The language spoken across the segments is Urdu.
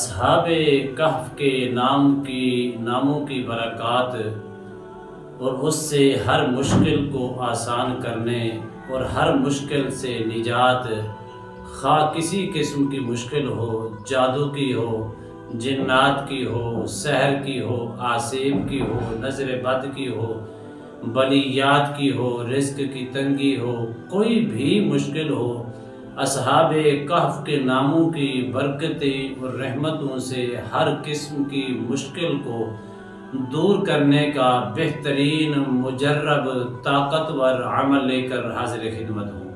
اصحاب کہف کے ناموں کی برکات اور اس سے ہر مشکل کو آسان کرنے اور ہر مشکل سے نجات، خواہ کسی قسم کی مشکل ہو، جادو کی ہو، جنات کی ہو، سحر کی ہو، آسیب کی ہو، نظر بد کی ہو، بلیات کی ہو، رزق کی تنگی ہو، کوئی بھی مشکل ہو، اصحاب کہف کے ناموں کی برکتیں اور رحمتوں سے ہر قسم کی مشکل کو دور کرنے کا بہترین مجرب طاقتور عمل لے کر حاضر خدمت ہوں۔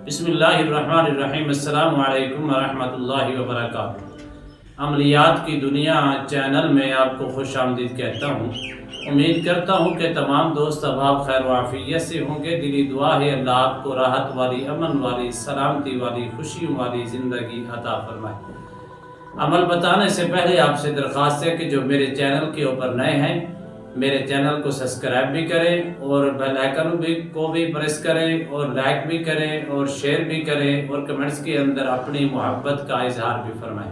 بسم اللہ الرحمن الرحیم۔ السلام علیکم ورحمۃ اللہ وبرکاتہ۔ عملیات کی دنیا چینل میں آپ کو خوش آمدید کہتا ہوں۔ امید کرتا ہوں کہ تمام دوست احباب خیر و عافیت سے ہوں گے۔ دلی دعا ہے اللہ آپ کو راحت والی، امن والی، سلامتی والی، خوشیوں والی زندگی عطا فرمائے۔ عمل بتانے سے پہلے آپ سے درخواست ہے کہ جو میرے چینل کے اوپر نئے ہیں، میرے چینل کو سبسکرائب بھی کریں اور بیل آئیکن کو بھی پریس کریں اور لائک بھی کریں اور شیئر بھی کریں اور کمنٹس کے اندر اپنی محبت کا اظہار بھی فرمائیں۔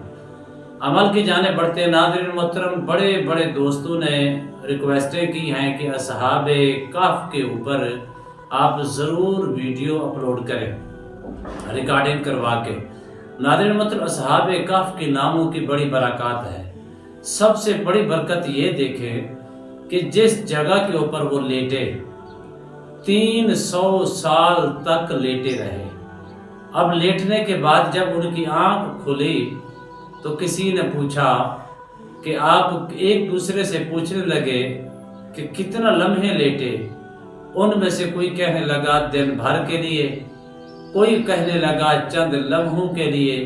عمل کی جانب بڑھتے ناظرین محترم، بڑے بڑے دوستوں نے ریکویسٹیں کی ہیں کہ اصحاب کہف کے اوپر آپ ضرور ویڈیو اپلوڈ کریں ریکارڈنگ کروا کے۔ ناظرین محترم، اصحاب کہف کے ناموں کی بڑی برکات ہے۔ سب سے بڑی برکت یہ دیکھیں کہ جس جگہ کے اوپر وہ لیٹے 300 سال تک لیٹے رہے۔ اب لیٹنے کے بعد جب ان کی آنکھ کھلی تو کسی نے پوچھا کہ آپ ایک دوسرے سے پوچھنے لگے کہ کتنا لمحے لیٹے۔ ان میں سے کوئی کہنے لگا دن بھر کے لیے، کوئی کہنے لگا چند لمحوں کے لیے،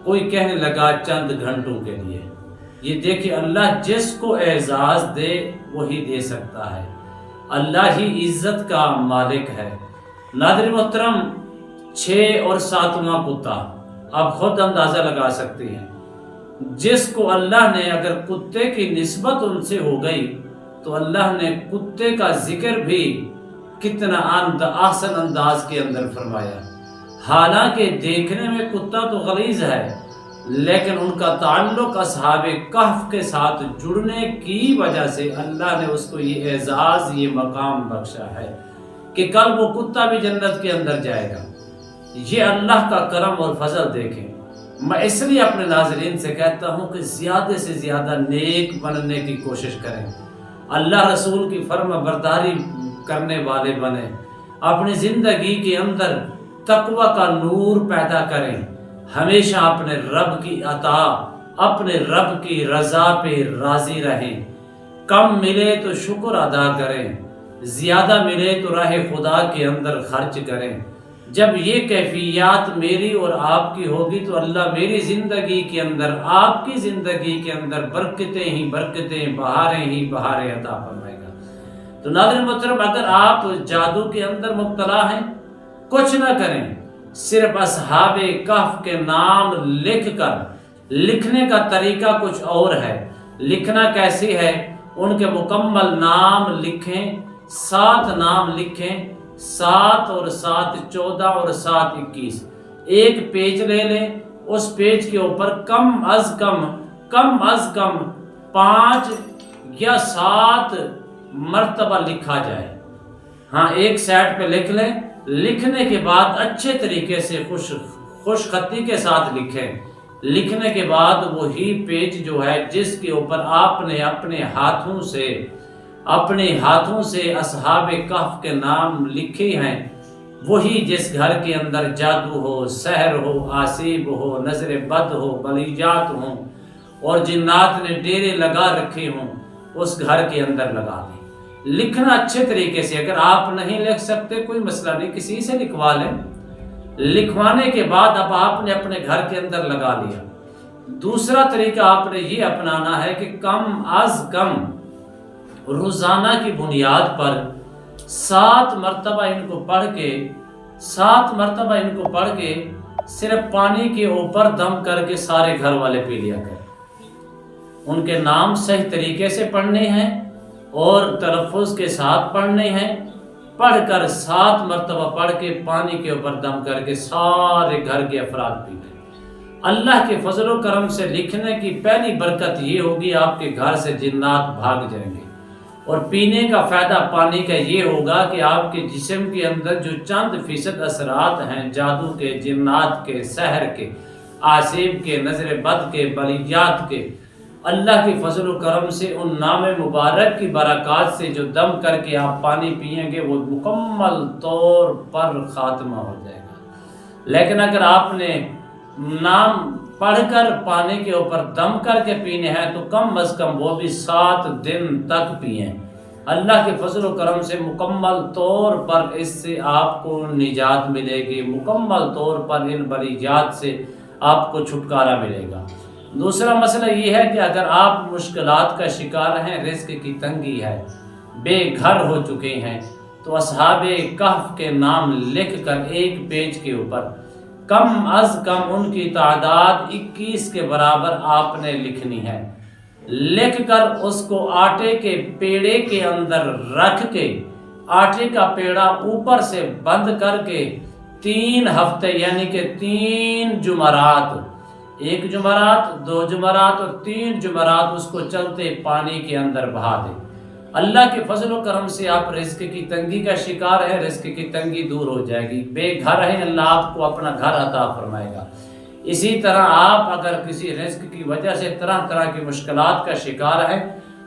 کوئی کہنے لگا چند گھنٹوں کے لیے۔ یہ دیکھیں، اللہ جس کو اعزاز دے وہی دے سکتا ہے۔ اللہ ہی عزت کا مالک ہے۔ ناظرین محترم، 6 اور 7واں کتا آپ خود اندازہ لگا سکتے ہیں۔ جس کو اللہ نے، اگر کتے کی نسبت ان سے ہو گئی تو اللہ نے کتے کا ذکر بھی کتنا احسن انداز کے اندر فرمایا۔ حالانکہ دیکھنے میں کتا تو غلیظ ہے، لیکن ان کا تعلق اصحاب کہف کے ساتھ جڑنے کی وجہ سے اللہ نے اس کو یہ اعزاز، یہ مقام بخشا ہے کہ کل وہ کتا بھی جنت کے اندر جائے گا۔ یہ اللہ کا کرم اور فضل دیکھیں۔ میں اس لیے اپنے ناظرین سے کہتا ہوں کہ زیادہ سے زیادہ نیک بننے کی کوشش کریں، اللہ رسول کی فرما برداری کرنے والے بنیں، اپنی زندگی کے اندر تقوی کا نور پیدا کریں، ہمیشہ اپنے رب کی عطا، اپنے رب کی رضا پہ راضی رہیں۔ کم ملے تو شکر ادا کریں، زیادہ ملے تو راہ خدا کے اندر خرچ کریں۔ جب یہ کیفیات میری اور آپ کی ہوگی تو اللہ میری زندگی کے اندر، آپ کی زندگی کے اندر برکتیں ہی برکتیں، بہاریں ہی بہاریں عطا فرمائے گا۔ تو ناظرین محترم، اگر آپ جادو کے اندر مبتلا ہیں، کچھ نہ کریں، صرف اصحاب کہف کے نام لکھ کر، لکھنے کا طریقہ کچھ اور ہے۔ لکھنا کیسی ہے؟ ان کے مکمل نام لکھیں، 7 نام لکھیں، 7 اور 7 14 اور 7 21۔ ایک پیج لے لیں، اس پیج کے اوپر کم از کم 5 یا 7 مرتبہ لکھا جائے۔ ہاں، ایک سائڈ پہ لکھ لیں۔ لکھنے کے بعد اچھے طریقے سے خوش خطی کے ساتھ لکھیں۔ لکھنے کے بعد وہی پیج جو ہے جس کے اوپر آپ نے اپنے ہاتھوں سے اصحاب کہف کے نام لکھے ہیں، وہی جس گھر کے اندر جادو ہو، سحر ہو، آسیب ہو، نظر بد ہو، بلیات ہوں اور جنات نے ڈیرے لگا رکھے ہوں، اس گھر کے اندر لگا دیں۔ لکھنا اچھے طریقے سے۔ اگر آپ نہیں لکھ سکتے کوئی مسئلہ نہیں، کسی سے لکھوا لیں۔ لکھوانے کے بعد اب آپ نے اپنے گھر کے اندر لگا لیا۔ دوسرا طریقہ آپ نے یہ اپنانا ہے کہ کم از کم روزانہ کی بنیاد پر 7 مرتبہ ان کو پڑھ کے صرف پانی کے اوپر دم کر کے سارے گھر والے پی لیا کریں۔ ان کے نام صحیح طریقے سے پڑھنے ہیں اور تلفظ کے ساتھ پڑھنے ہیں۔ پڑھ کر 7 مرتبہ پڑھ کے پانی کے اوپر دم کر کے سارے گھر کے افراد پی لیں۔ اللہ کے فضل و کرم سے لکھنے کی پہلی برکت یہ ہوگی آپ کے گھر سے جنات بھاگ جائیں گے، اور پینے کا فائدہ پانی کا یہ ہوگا کہ آپ کے جسم کے اندر جو چند فیصد اثرات ہیں جادو کے، جنات کے، سحر کے، آسیب کے، نظر بد کے، بلیات کے، اللہ کے فضل و کرم سے ان نام مبارک کی برکات سے جو دم کر کے آپ پانی پئیں گے وہ مکمل طور پر خاتمہ ہو جائے گا۔ لیکن اگر آپ نے نام پڑھ کر پانی کے اوپر دم کر کے پینے ہیں تو کم از کم وہ بھی 7 دن تک پئیں۔ اللہ کے فضل و کرم سے مکمل طور پر اس سے آپ کو نجات ملے گی، مکمل طور پر ان بلیات سے آپ کو چھٹکارا ملے گا۔ دوسرا مسئلہ یہ ہے کہ اگر آپ مشکلات کا شکار ہیں، رزق کی تنگی ہے، بے گھر ہو چکے ہیں، تو اصحاب کہف کے نام لکھ کر ایک پیج کے اوپر کم از کم ان کی تعداد 21 کے برابر آپ نے لکھنی ہے، لکھ کر اس کو آٹے کے پیڑے کے اندر رکھ کے آٹے کا پیڑا اوپر سے بند کر کے 3 ہفتے یعنی کہ 3 جمعرات، 1 جمعرات، 2 جمعرات اور 3 جمعرات اس کو چلتے پانی کے اندر بہا دیں۔ اللہ کے فضل و کرم سے آپ رزق کی تنگی کا شکار ہے، رزق کی تنگی دور ہو جائے گی۔ بے گھر ہیں، اللہ آپ کو اپنا گھر عطا فرمائے گا۔ اسی طرح آپ اگر کسی رزق کی وجہ سے طرح طرح کی مشکلات کا شکار ہے،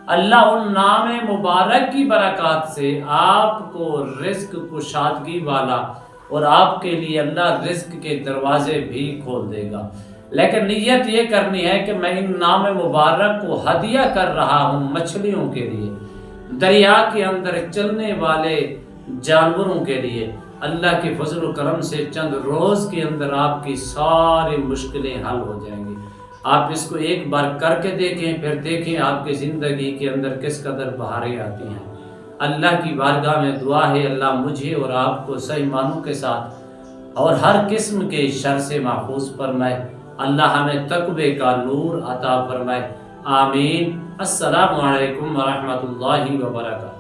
اللہ ان نام مبارک کی برکات سے آپ کو رزق کشادگی والا اور آپ کے لیے اللہ رزق کے دروازے بھی کھول دے گا۔ لیکن نیت یہ کرنی ہے کہ میں ان نام مبارک کو ہدیہ کر رہا ہوں مچھلیوں کے لیے، دریا کے اندر چلنے والے جانوروں کے لیے۔ اللہ کے فضل و کرم سے چند روز کے اندر آپ کی ساری مشکلیں حل ہو جائیں گی۔ آپ اس کو ایک بار کر کے دیکھیں، پھر دیکھیں آپ کی زندگی کے اندر کس قدر بہاریں آتی ہیں۔ اللہ کی بارگاہ میں دعا ہے اللہ مجھے اور آپ کو صحیح معنوں کے ساتھ اور ہر قسم کے شر سے محفوظ فرمائے۔ اللہ ہمیں تقوی کا نور عطا فرمائے، آمین۔ السلام علیکم ورحمۃ اللہ وبرکاتہ۔